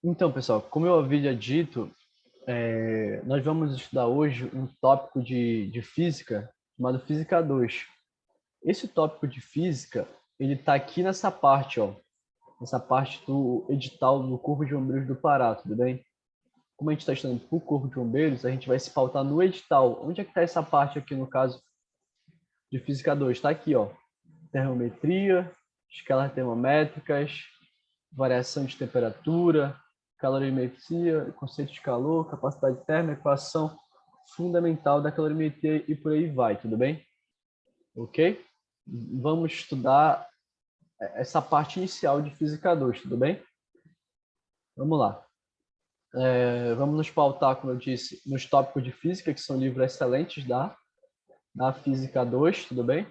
Então, pessoal, como eu havia dito, nós vamos estudar hoje um tópico de física chamado Física 2. Esse tópico de física, ele está aqui nessa parte, ó, nessa parte do edital do Corpo de Bombeiros do Pará, tudo bem? Como a gente está estudando para o Corpo de Bombeiros, a gente vai se pautar no edital. Onde é que está essa parte aqui, no caso de Física 2? Está aqui, ó, termometria, escalas termométricas, variação de temperatura, calorimetria, conceito de calor, capacidade térmica, equação fundamental da calorimetria e por aí vai, tudo bem? Ok? Vamos estudar essa parte inicial de Física 2, tudo bem? Vamos lá. Vamos nos pautar, como eu disse, nos tópicos de Física, que são livros excelentes da Física 2, tudo bem?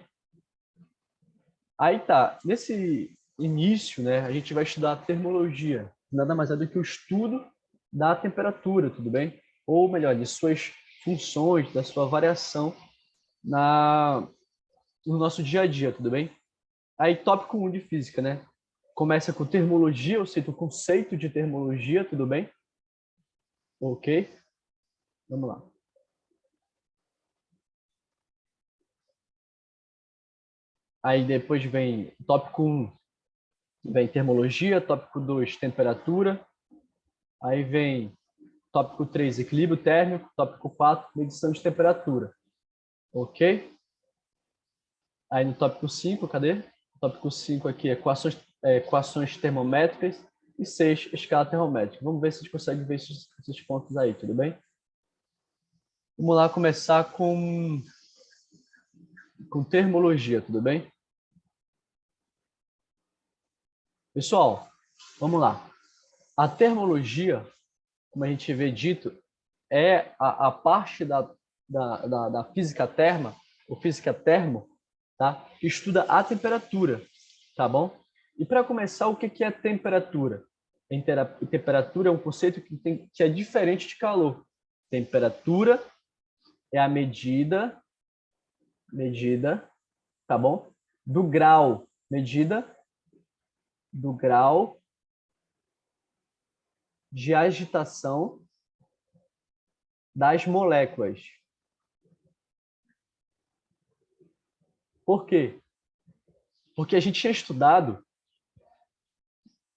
Aí tá, nesse início, né, a gente vai estudar a termologia, nada mais é do que o estudo da temperatura, tudo bem? Ou melhor, de suas funções, da sua variação no nosso dia a dia, tudo bem? Aí, tópico 1 de física, né? Começa com termologia, ou seja, o conceito de termologia, tudo bem? Ok? Vamos lá. Aí depois vem tópico 1, vem termologia, tópico 2, temperatura. Aí vem tópico 3, equilíbrio térmico. Tópico 4, medição de temperatura. Ok? Aí no tópico 5, cadê? Tópico 5 aqui, equações termométricas. E 6, escala termométrica. Vamos ver se a gente consegue ver esses pontos aí, tudo bem? Vamos lá começar com termologia, tudo bem? Pessoal, vamos lá. A termologia, como a gente vê dito, é a parte da física terma, ou física termo, tá? Que estuda a temperatura, tá bom? E para começar, o que é temperatura? Temperatura é um conceito que é diferente de calor. Temperatura é a medida, tá bom? Do grau, medida do grau de agitação das moléculas. Por quê? Porque a gente tinha estudado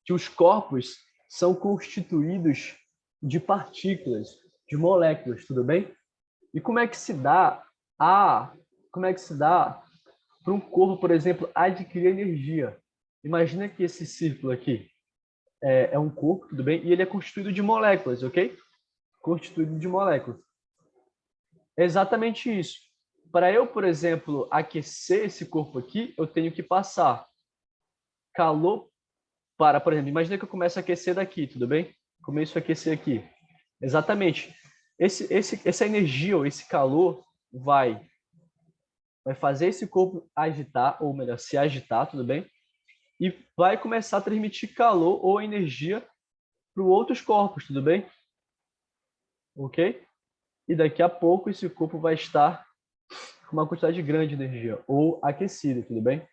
que os corpos são constituídos de partículas, de moléculas, tudo bem? E como é que se dá para um corpo, por exemplo, adquirir energia? Imagina que esse círculo aqui é um corpo, tudo bem? E ele é constituído de moléculas, ok? Constituído de moléculas. É exatamente isso. Para eu, por exemplo, aquecer esse corpo aqui, eu tenho que passar calor para, por exemplo, imagina que eu começo a aquecer daqui, tudo bem? Começo a aquecer aqui. Exatamente. Essa energia ou esse calor vai fazer esse corpo agitar, ou melhor, se agitar, tudo bem? E vai começar a transmitir calor ou energia para outros corpos, tudo bem? Ok? E daqui a pouco esse corpo vai estar com uma quantidade grande de energia, ou aquecido, tudo bem?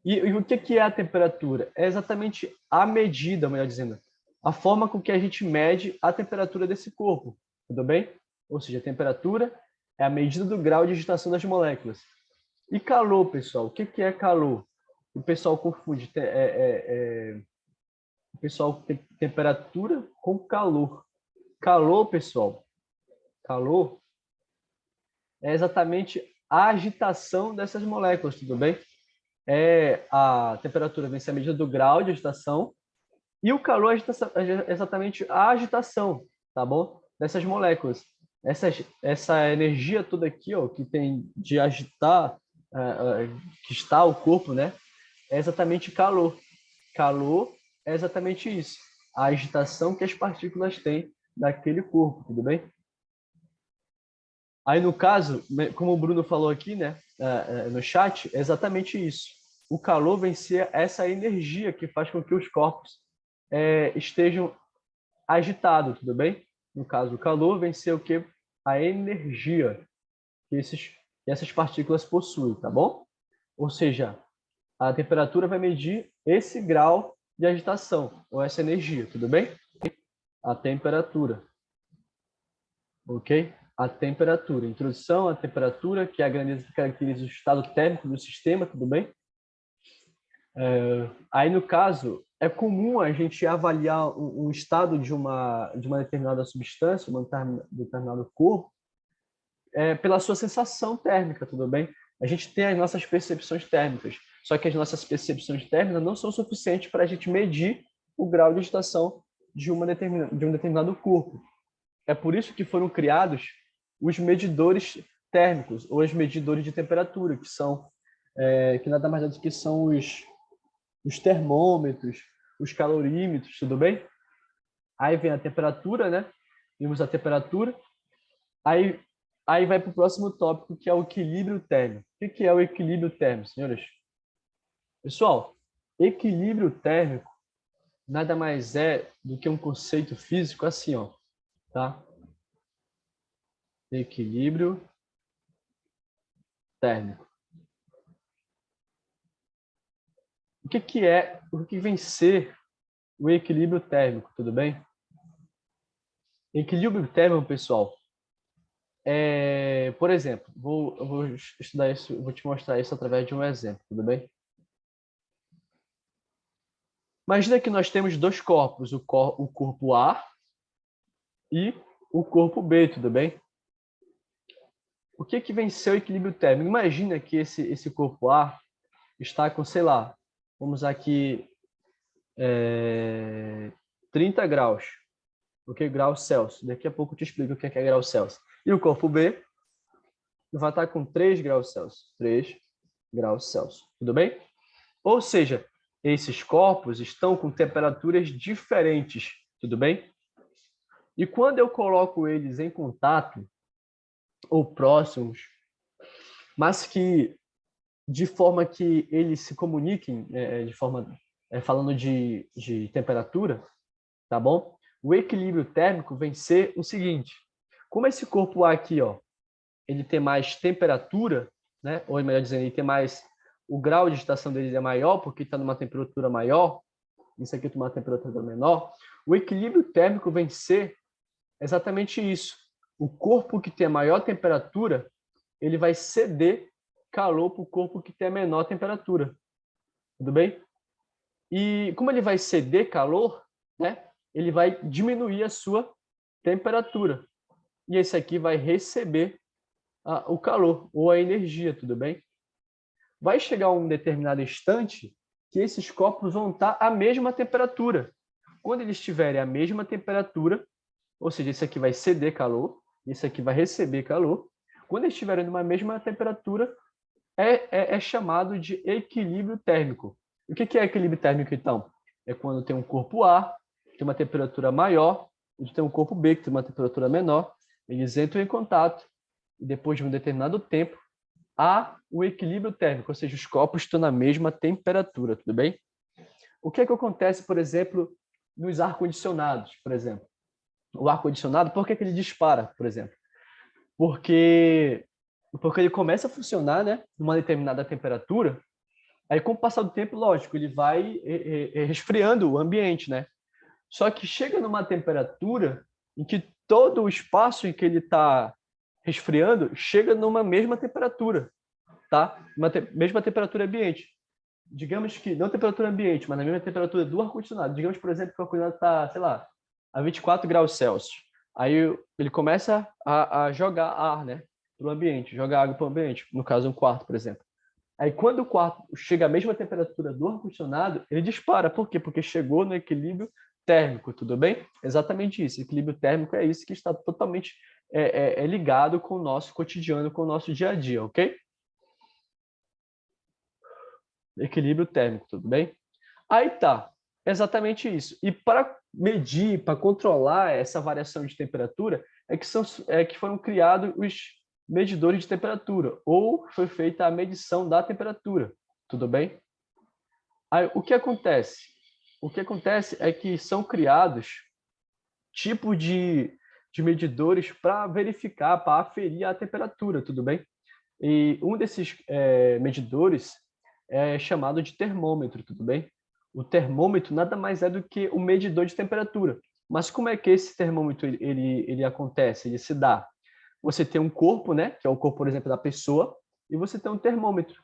E o que é a temperatura? É exatamente a medida, melhor dizendo, a forma com que a gente mede a temperatura desse corpo, tudo bem? Ou seja, a temperatura é a medida do grau de agitação das moléculas. E calor, pessoal, o que é calor? O pessoal confunde o pessoal tem temperatura com calor. Calor, pessoal, calor é exatamente a agitação dessas moléculas, tudo bem? A temperatura vem ser a medida do grau de agitação e o calor é exatamente a agitação, tá bom? Dessas moléculas. Essa energia toda aqui, ó, que tem de agitar, que está o corpo, né? É exatamente calor. Calor é exatamente isso. A agitação que as partículas têm daquele corpo, tudo bem? Aí, no caso, como o Bruno falou aqui, né, no chat, é exatamente isso. O calor vem ser essa energia que faz com que os corpos estejam agitados, tudo bem? No caso, o calor vem ser o quê? A energia que essas partículas possuem, tá bom? Ou seja, a temperatura vai medir esse grau de agitação, ou essa energia, tudo bem? A temperatura, ok? A temperatura. Introdução à temperatura, que é a grandeza que caracteriza o estado térmico do sistema, tudo bem? Aí, no caso, é comum a gente avaliar um estado de uma determinada substância, um determinado corpo, pela sua sensação térmica, tudo bem? A gente tem as nossas percepções térmicas, só que as nossas percepções térmicas não são suficientes para a gente medir o grau de agitação de um determinado corpo. É por isso que foram criados os medidores térmicos, ou os medidores de temperatura, que nada mais é do que são os termômetros, os calorímetros, tudo bem? Aí vem a temperatura, né? Vimos a temperatura. Aí vai para o próximo tópico, que é o equilíbrio térmico. O que é o equilíbrio térmico, senhores? Pessoal, equilíbrio térmico nada mais é do que um conceito físico assim, ó, tá? Equilíbrio térmico. O que vem ser o equilíbrio térmico, tudo bem? Equilíbrio térmico, pessoal, por exemplo, eu vou estudar isso, vou te mostrar isso através de um exemplo, tudo bem? Imagina que nós temos dois corpos, o corpo A e o corpo B, tudo bem? O que vem ser o equilíbrio térmico? Imagina que esse corpo A está com, sei lá, vamos aqui, 30 graus, ok? Graus Celsius. Daqui a pouco eu te explico o que é grau Celsius. E o corpo B vai estar com 3 graus Celsius. 3 graus Celsius. Tudo bem? Ou seja, esses corpos estão com temperaturas diferentes. Tudo bem? E quando eu coloco eles em contato, ou próximos, mas que de forma que eles se comuniquem, falando de temperatura, tá bom? O equilíbrio térmico vem ser o seguinte: como esse corpo A aqui, ó, ele tem mais temperatura, né? Ou melhor dizendo, ele tem mais, o grau de agitação dele é maior porque está numa temperatura maior. Isso aqui está numa temperatura menor. O equilíbrio térmico vem ser exatamente isso. O corpo que tem a maior temperatura, ele vai ceder calor para o corpo que tem a menor temperatura. Tudo bem? E como ele vai ceder calor, né? Ele vai diminuir a sua temperatura. E esse aqui vai receber o calor ou a energia, tudo bem? Vai chegar um determinado instante que esses corpos vão estar à mesma temperatura. Quando eles estiverem à mesma temperatura, ou seja, esse aqui vai ceder calor, esse aqui vai receber calor. Quando eles estiverem numa mesma temperatura, é chamado de equilíbrio térmico. O que é equilíbrio térmico, então? É quando tem um corpo A, que tem uma temperatura maior, e tem um corpo B, que tem uma temperatura menor, eles entram em contato, e depois de um determinado tempo, há o equilíbrio térmico, ou seja, os corpos estão na mesma temperatura, tudo bem? O que acontece, por exemplo, nos ar-condicionados, por exemplo? O ar-condicionado, por que ele dispara, por exemplo? Porque ele começa a funcionar, né, numa determinada temperatura, aí com o passar do tempo, lógico, ele vai resfriando o ambiente, né? Só que chega numa temperatura em que todo o espaço em que ele está resfriando chega numa mesma temperatura, tá? Mesma temperatura ambiente. Digamos que, não temperatura ambiente, mas na mesma temperatura do ar-condicionado. Digamos, por exemplo, que o ar-condicionado está, sei lá, a 24 graus Celsius. Aí ele começa a jogar ar, né, para o ambiente, jogar água para o ambiente, no caso um quarto, por exemplo. Aí quando o quarto chega à mesma temperatura do ar-condicionado, ele dispara. Por quê? Porque chegou no equilíbrio térmico, tudo bem? Exatamente isso. Equilíbrio térmico é isso que está totalmente ligado com o nosso cotidiano, com o nosso dia a dia, ok? Equilíbrio térmico, tudo bem? Aí tá, exatamente isso. E para medir, para controlar essa variação de temperatura, que foram criados os medidores de temperatura, ou foi feita a medição da temperatura, tudo bem? Aí, o que acontece? O que acontece é que são criados tipos de medidores para verificar, para aferir a temperatura, tudo bem? E um desses medidores é chamado de termômetro, tudo bem? O termômetro nada mais é do que o medidor de temperatura. Mas como é que esse termômetro ele acontece, ele se dá? Você tem um corpo, né, que é o corpo, por exemplo, da pessoa, e você tem um termômetro.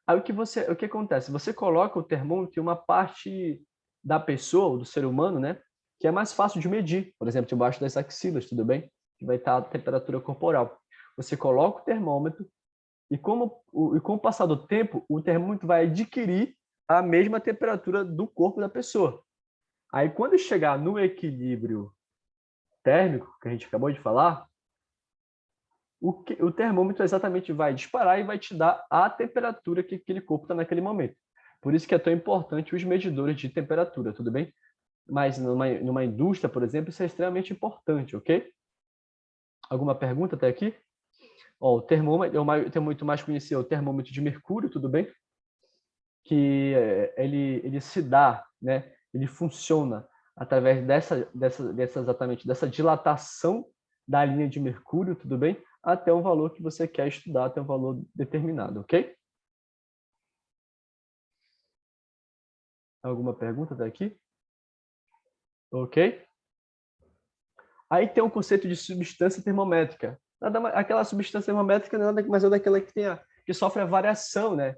Aí o que acontece? Você coloca o termômetro em uma parte da pessoa, do ser humano, né, que é mais fácil de medir, por exemplo, debaixo das axilas, tudo bem? Que vai estar a temperatura corporal. Você coloca o termômetro e com o passar do tempo, o termômetro vai adquirir a mesma temperatura do corpo da pessoa. Aí quando chegar no equilíbrio térmico, que a gente acabou de falar, o termômetro exatamente vai disparar e vai te dar a temperatura que aquele corpo está naquele momento. Por isso que é tão importante os medidores de temperatura, tudo bem? Mas numa indústria, por exemplo, isso é extremamente importante, ok? Alguma pergunta até aqui? Ó, o termômetro, o termômetro mais conhecido é o termômetro de mercúrio, tudo bem? Que ele se dá, né? Ele funciona através exatamente dessa dilatação da linha de mercúrio, tudo bem? Até um valor que você quer estudar, até um valor determinado, ok? Alguma pergunta até aqui? Ok? Aí tem o conceito de substância termométrica. Aquela substância termométrica nada mais é daquela que sofre a variação, né?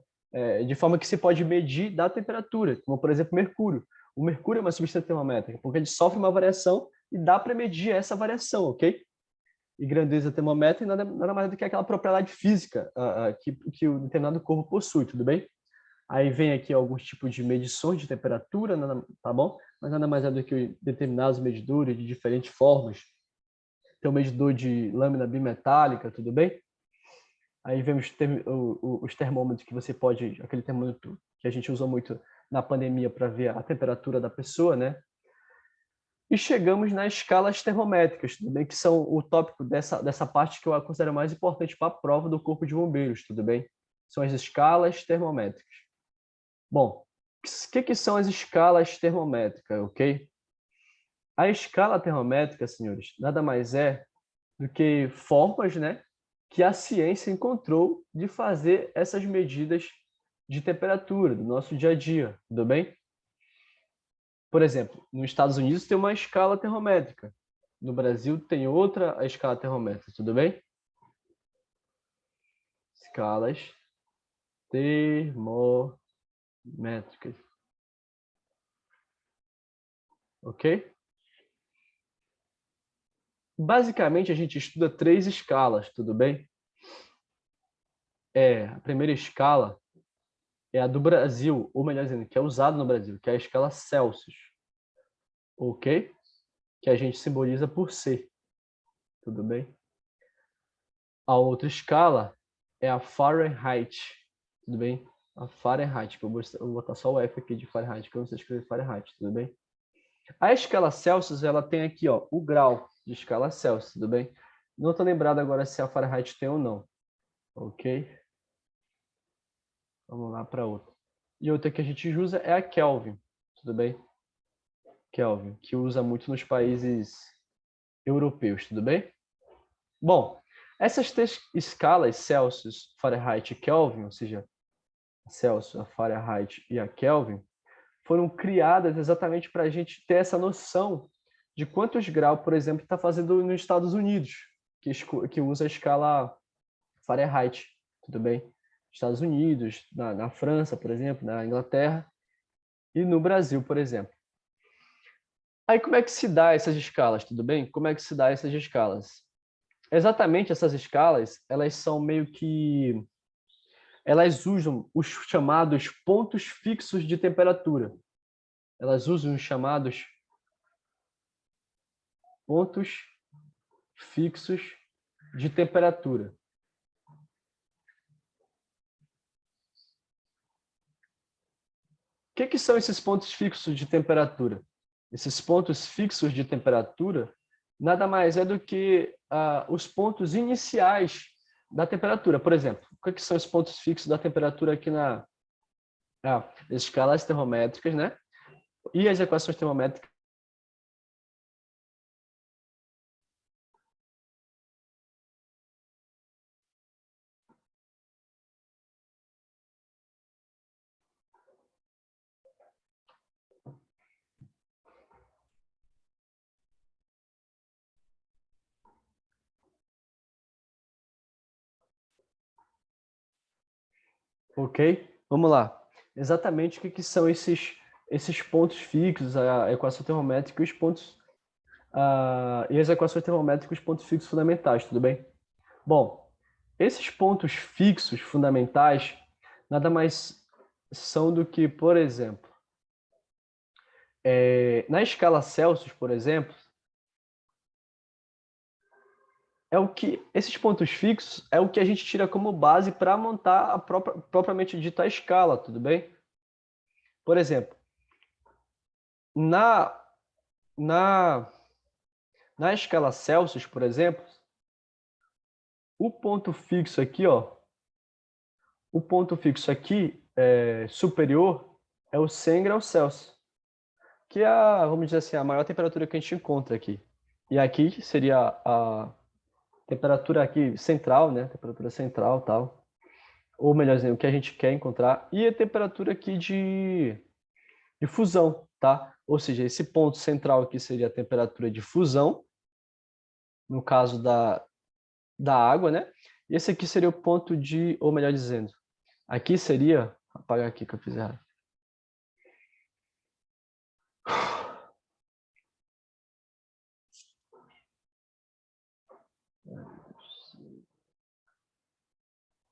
De forma que se pode medir da temperatura, como por exemplo mercúrio. O mercúrio é uma substância termométrica, porque ele sofre uma variação e dá para medir essa variação, ok? E grandeza termométrica nada mais do que aquela propriedade física que o determinado corpo possui, tudo bem? Aí vem aqui alguns tipos de medições de temperatura, tá bom? Mas nada mais é do que determinados medidores de diferentes formas. Tem um medidor de lâmina bimetálica, tudo bem? Aí vemos os termômetros que você pode, aquele termômetro que a gente usou muito na pandemia para ver a temperatura da pessoa, né? E chegamos nas escalas termométricas, tudo bem? Que são o tópico dessa parte que eu considero mais importante para a prova do Corpo de Bombeiros, tudo bem? São as escalas termométricas. Bom, o que são as escalas termométricas, ok? A escala termométrica, senhores, nada mais é do que formas, né, que a ciência encontrou de fazer essas medidas de temperatura do nosso dia a dia, tudo bem? Por exemplo, nos Estados Unidos tem uma escala termométrica, no Brasil tem outra a escala termométrica, tudo bem? Escalas termométricas, ok? Basicamente, a gente estuda três escalas, tudo bem? A primeira escala é a do Brasil, ou melhor dizendo, que é usada no Brasil, que é a escala Celsius, ok? Que a gente simboliza por C, tudo bem? A outra escala é a Fahrenheit, tudo bem? A Fahrenheit, que eu vou botar só o F aqui de Fahrenheit, que eu não sei escrever Fahrenheit, tudo bem? A escala Celsius, ela tem aqui, ó, o grau de escala Celsius, tudo bem? Não estou lembrado agora se a Fahrenheit tem ou não, ok? Vamos lá para outra. E outra que a gente usa é a Kelvin, tudo bem? Kelvin, que usa muito nos países europeus, tudo bem? Bom, essas três escalas, Celsius, Fahrenheit e Kelvin, ou seja, a Celsius, a Fahrenheit e a Kelvin, foram criadas exatamente para a gente ter essa noção de quantos graus, por exemplo, está fazendo nos Estados Unidos, que usa a escala Fahrenheit, tudo bem? Estados Unidos, na França, por exemplo, na Inglaterra e no Brasil, por exemplo. Aí como é que se dá essas escalas, tudo bem? Como é que se dá essas escalas? Exatamente essas escalas, elas são meio que elas usam os chamados pontos fixos de temperatura. Elas usam os chamados pontos fixos de temperatura. O que são esses pontos fixos de temperatura? Esses pontos fixos de temperatura nada mais é do que os pontos iniciais da temperatura. Por exemplo, o que são os pontos fixos da temperatura aqui na escalas termométricas, né? E as equações termométricas Ok? Vamos lá. Exatamente o que são esses pontos fixos, a equação termométrica e os pontos e as equações termométricas e os pontos fixos fundamentais, tudo bem? Bom, esses pontos fixos fundamentais nada mais são do que, por exemplo, na escala Celsius, por exemplo, esses pontos fixos é o que a gente tira como base para montar a propriamente dita escala, tudo bem? Por exemplo, na, na, na escala Celsius, por exemplo, o ponto fixo aqui, ó, o ponto fixo aqui superior é o 100 graus Celsius, que é, vamos dizer assim, a maior temperatura que a gente encontra aqui. E aqui seria a temperatura aqui central, né? Temperatura central, tal. Ou melhor dizendo, o que a gente quer encontrar. E a temperatura aqui de fusão, tá? Ou seja, esse ponto central aqui seria a temperatura de fusão, no caso da água, né? E esse aqui seria o ponto de, ou melhor dizendo, aqui seria, apagar aqui que eu fiz errado.